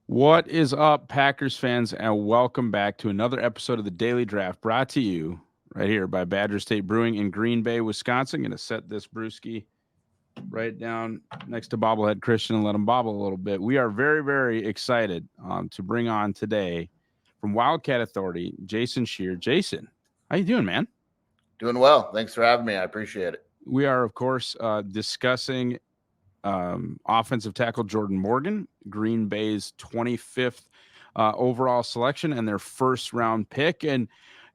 What is up, Packers fans, and welcome back to another episode of the Daily Draft brought to you right here by Badger State Brewing in Green Bay, Wisconsin. Going to set this brewski right down next to Bobblehead Christian and let him bobble a little bit. We are very, very excited to bring on today from Wildcat Authority, Jason Scheer. Jason, how you doing, man? Doing well. Thanks for having me. I appreciate it. We are, of course, discussing offensive tackle Jordan Morgan, Green Bay's 25th overall selection and their first round pick. And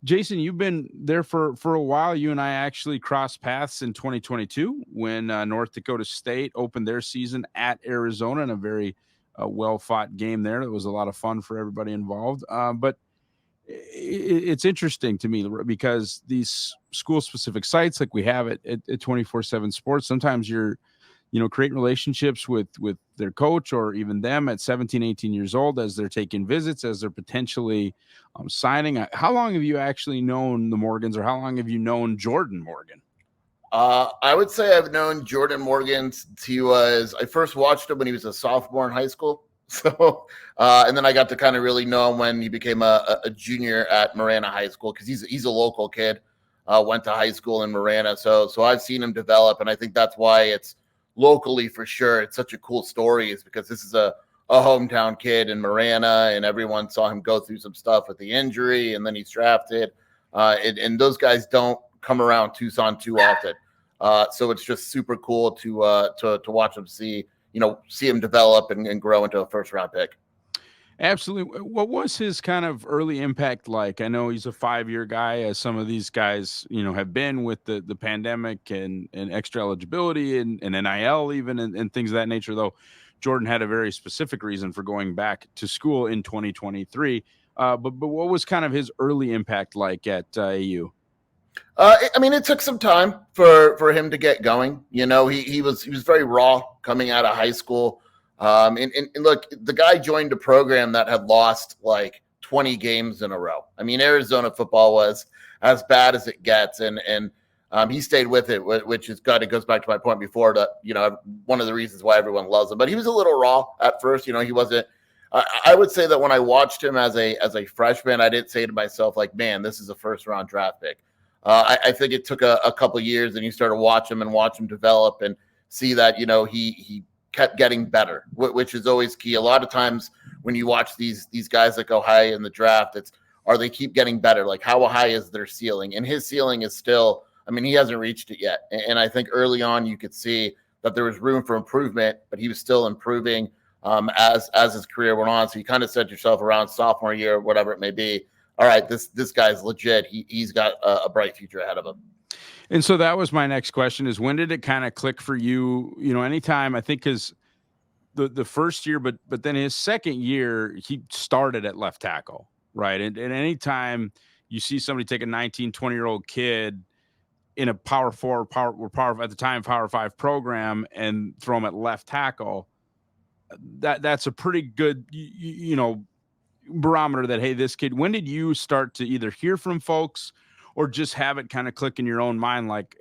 Jason, you've been there for a while. You and I actually crossed paths in 2022 when North Dakota State opened their season at Arizona in a very well fought game there. It was a lot of fun for everybody involved. But it's interesting to me because these school specific sites like we have at 24/7 Sports, sometimes you're creating relationships with their coach or even them at 17, 18 years old as they're taking visits, as they're potentially signing. How long have you actually known the Morgans, or how long have you known Jordan Morgan? I would say I've known Jordan Morgan since I first watched him when he was a sophomore in high school. So, and then I got to kind of really know him when he became a junior at Marana High School because he's a local kid, went to high school in Marana. So I've seen him develop, and I think that's why it's locally for sure. It's such a cool story is because this is a hometown kid in Marana, and everyone saw him go through some stuff with the injury, and then he's drafted. And those guys don't come around Tucson too often. So it's just super cool to watch him see him develop and grow into a first round pick. Absolutely. What was his kind of early impact like? I know he's a 5-year guy, as some of these guys, have been with the pandemic and extra eligibility and NIL even and things of that nature, though Jordan had a very specific reason for going back to school in 2023. But what was kind of his early impact like at AU? I mean, it took some time for him to get going. He was very raw coming out of high school. And look, the guy joined a program that had lost like 20 games in a row. I mean, Arizona football was as bad as it gets, and he stayed with it, which is good. It goes back to my point before that one of the reasons why everyone loves him. But he was a little raw at first. He wasn't. I would say that when I watched him as a freshman, I didn't say to myself like, "Man, this is a first round draft pick." I think it took a couple of years, and you started to watch him develop and see that he kept getting better, which is always key. A lot of times when you watch these guys that go high in the draft, they keep getting better. Like, how high is their ceiling? And his ceiling is still, I mean, he hasn't reached it yet. And I think early on you could see that there was room for improvement, but he was still improving as his career went on. So you kind of set yourself around sophomore year, whatever it may be. All right, this guy's legit. He's got a bright future ahead of him. And so that was my next question: is when did it kind of click for you? Anytime, I think, because the first year, but then his second year, he started at left tackle, right? And anytime you see somebody take a 19, 20-year-old kid in a power at the time power 5 program and throw him at left tackle, that's a pretty good barometer that, hey, this kid. When did you start to either hear from folks or just have it kind of click in your own mind like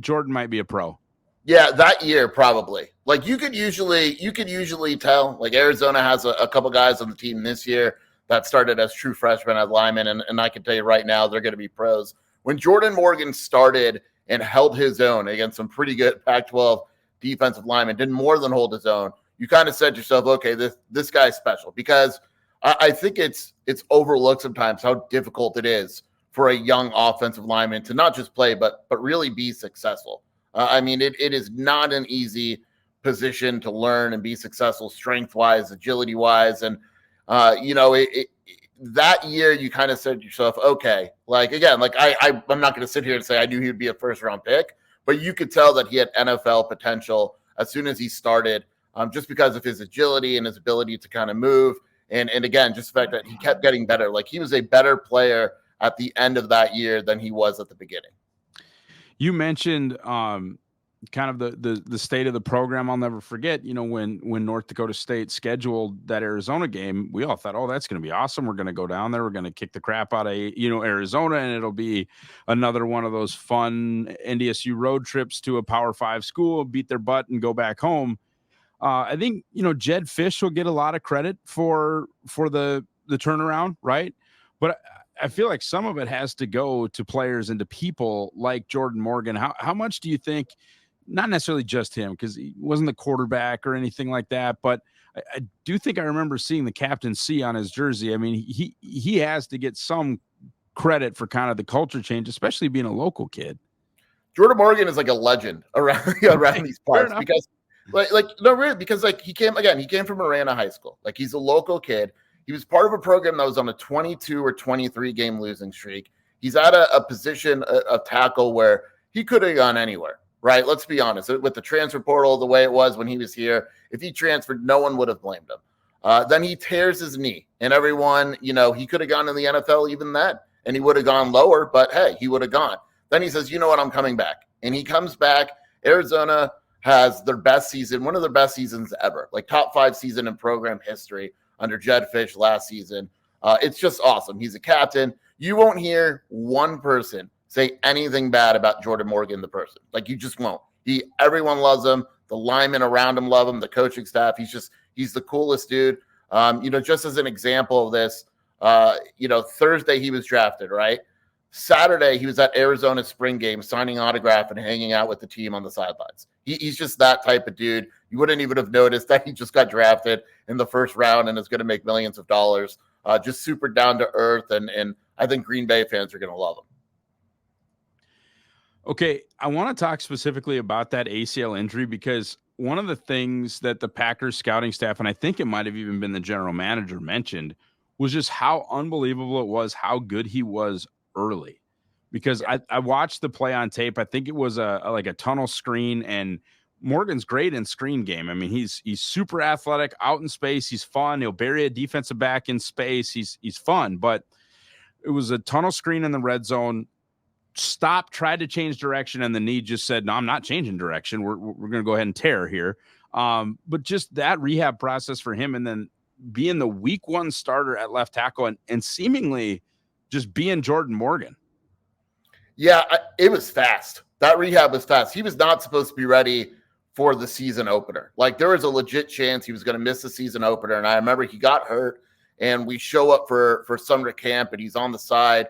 Jordan might be a pro? Yeah, that year probably. Like you could usually tell. Like Arizona has a couple guys on the team this year that started as true freshmen as linemen, and I can tell you right now they're going to be pros. When Jordan Morgan started and held his own against some pretty good Pac-12 defensive linemen, did more than hold his own. You kind of said to yourself, okay, this guy's special, because I think it's overlooked sometimes how difficult it is for a young offensive lineman to not just play but really be successful. I mean, it is not an easy position to learn and be successful strength-wise, agility-wise. And, that year you kind of said to yourself, okay, like, again, like I'm not going to sit here and say I knew he would be a first-round pick, but you could tell that he had NFL potential as soon as he started, just because of his agility and his ability to kind of move. And again, just the fact that he kept getting better. Like, he was a better player at the end of that year than he was at the beginning. You mentioned kind of the state of the program. I'll never forget, when North Dakota State scheduled that Arizona game, we all thought, oh, that's going to be awesome. We're going to go down there. We're going to kick the crap out of, Arizona, and it'll be another one of those fun NDSU road trips to a Power 5 school, beat their butt and go back home. I think, Jed Fish will get a lot of credit for the turnaround, right? But I feel like some of it has to go to players and to people like Jordan Morgan. How much do you think, not necessarily just him, because he wasn't the quarterback or anything like that, but I do think I remember seeing the captain C on his jersey. I mean, he has to get some credit for kind of the culture change, especially being a local kid. Jordan Morgan is like a legend around around these parts because no, really, because like he came from Marana High School. Like he's a local kid. He was part of a program that was on a 22 or 23 game losing streak. He's at a position of tackle where he could have gone anywhere, right? Let's be honest. With the transfer portal the way it was when he was here, if he transferred, no one would have blamed him. Then he tears his knee, and everyone, he could have gone in the NFL even then, and he would have gone lower, but hey, he would have gone. Then he says, you know what, I'm coming back. And he comes back. Arizona has their best season, one of their best seasons ever, like top 5 season in program history under Jed Fish last season. It's just awesome. He's a captain. You won't hear one person say anything bad about Jordan Morgan, the person. Like you just won't. Everyone loves him. The linemen around him love him. The coaching staff. He's the coolest dude. Just as an example of this, Thursday he was drafted, right? Saturday, he was at Arizona spring game signing autograph and hanging out with the team on the sidelines. He's just that type of dude. You wouldn't even have noticed that he just got drafted in the first round and is going to make millions of dollars. Just super down to earth. And I think Green Bay fans are going to love him. Okay, I want to talk specifically about that ACL injury because one of the things that the Packers scouting staff, and I think it might have even been the general manager, mentioned was just how unbelievable it was, how good he was early. Because I watched the play on tape. I think it was a tunnel screen, and Morgan's great in screen game. I mean, he's super athletic, out in space. He's fun. He'll bury a defensive back in space. He's fun, but it was a tunnel screen in the red zone. Stopped, tried to change direction, and the knee just said, no, I'm not changing direction. We're going to go ahead and tear here. But just that rehab process for him, and then being the week 1 starter at left tackle and seemingly just being Jordan Morgan. Yeah, it was fast. That rehab was fast. He was not supposed to be ready for the season opener. Like there was a legit chance he was going to miss the season opener. And I remember he got hurt, and we show up for summer camp, and he's on the side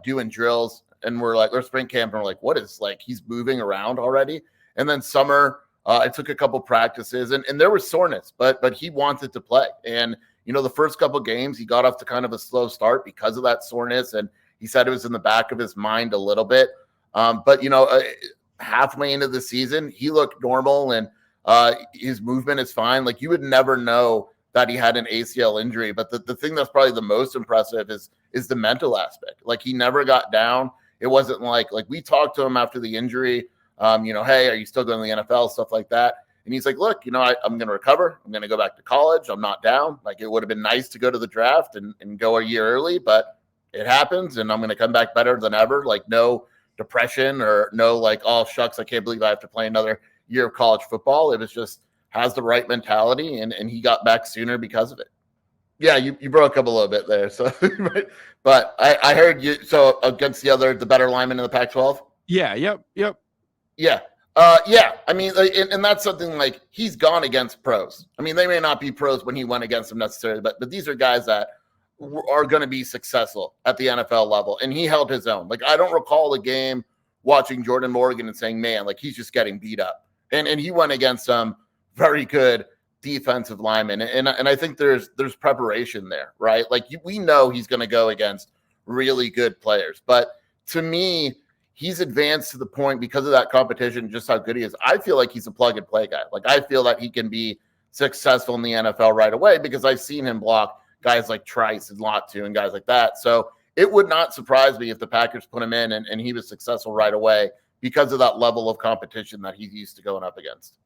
doing drills. And we're spring camp, and we're like, what is, like, he's moving around already. And then summer, I took a couple practices, and there was soreness, but he wanted to play. And, the first couple games, he got off to kind of a slow start because of that soreness. And he said it was in the back of his mind a little bit. But halfway into the season, he looked normal, and his movement is fine. Like you would never know that he had an ACL injury. But the thing that's probably the most impressive is the mental aspect. Like he never got down. It wasn't like we talked to him after the injury, hey, are you still going to the NFL, stuff like that. And he's like, look, I'm going to recover. I'm going to go back to college. I'm not down. Like it would have been nice to go to the draft and go a year early, but it happens, and I'm going to come back better than ever. Like no depression or no like, oh, shucks, I can't believe I have to play another year of college football. It was just has the right mentality, and he got back sooner because of it. Yeah, you broke up a little bit there. So, but I heard you. So against the better lineman in the Pac-12. Yeah. Yep. Yeah. Yeah. I mean, and that's something like he's gone against pros. I mean, they may not be pros when he went against them necessarily, but these are guys that are going to be successful at the NFL level, and he held his own. Like I don't recall a game watching Jordan Morgan and saying, man, like he's just getting beat up, and he went against some very good defensive linemen, and I think there's preparation there, right? Like we know he's going to go against really good players, but to me, he's advanced to the point because of that competition, just how good he is. I feel like he's a plug and play guy. Like I feel that he can be successful in the NFL right away because I've seen him block guys like Trice and Latu and guys like that. So it would not surprise me if the Packers put him in and he was successful right away because of that level of competition that he's used to going up against.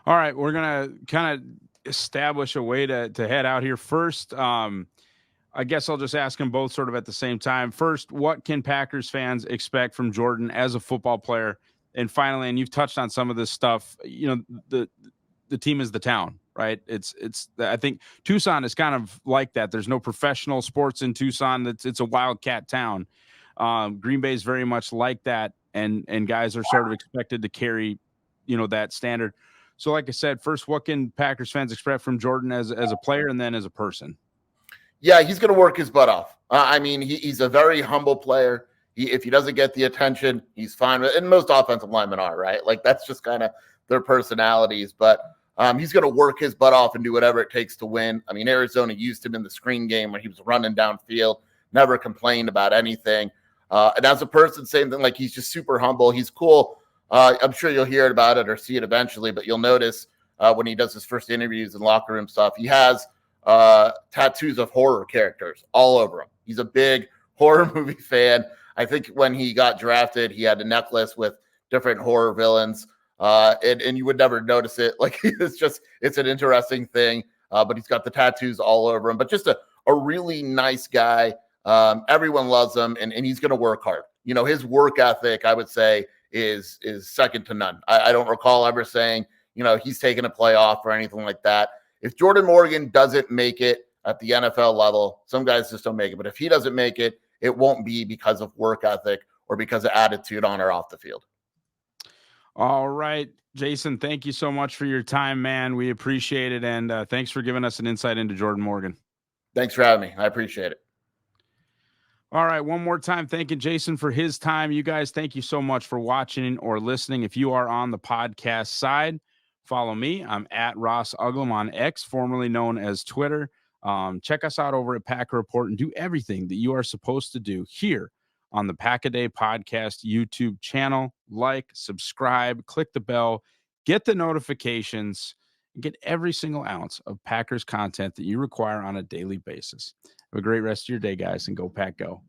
All right, we're going to kind of establish a way to head out here. First, I guess I'll just ask them both sort of at the same time. First, what can Packers fans expect from Jordan as a football player? And finally, and you've touched on some of this stuff, the team is the town, right? I think Tucson is kind of like that. There's no professional sports in Tucson. It's a wildcat town. Green Bay is very much like that. And guys are sort of expected to carry, that standard. So, like I said, first, what can Packers fans expect from Jordan as a player and then as a person? Yeah, he's going to work his butt off. I mean, he's a very humble player. If he doesn't get the attention, he's fine with it. And most offensive linemen are, right? Like, that's just kind of their personalities. But he's going to work his butt off and do whatever it takes to win. I mean, Arizona used him in the screen game when he was running downfield, never complained about anything. And as a person, same thing. Like, he's just super humble. He's cool. I'm sure you'll hear about it or see it eventually, but you'll notice when he does his first interviews and locker room stuff, he has tattoos of horror characters all over him. He's a big horror movie fan. I think when he got drafted, he had a necklace with different horror villains, and you would never notice it. Like, it's an interesting thing, but he's got the tattoos all over him. But just a really nice guy. Everyone loves him, and he's going to work hard. You know, his work ethic, I would say, is second to none. I don't recall ever saying, you know, he's taking a playoff or anything like that. If Jordan Morgan doesn't make it at the NFL level, some guys just don't make it. But if he doesn't make it, it won't be because of work ethic or because of attitude on or off the field. All right, Jason, thank you so much for your time, man. We appreciate it. And thanks for giving us an insight into Jordan Morgan. Thanks for having me. I appreciate it. All right, one more time, thanking Jason for his time. You guys, thank you so much for watching or listening. If you are on the podcast side, follow me. I'm at Ross Uglem on X, formerly known as Twitter. Check us out over at Packer Report and do everything that you are supposed to do here on the Pack-A-Day Podcast YouTube channel. Like, subscribe, click the bell, get the notifications, and get every single ounce of Packers content that you require on a daily basis. Have a great rest of your day, guys, and go Pack Go.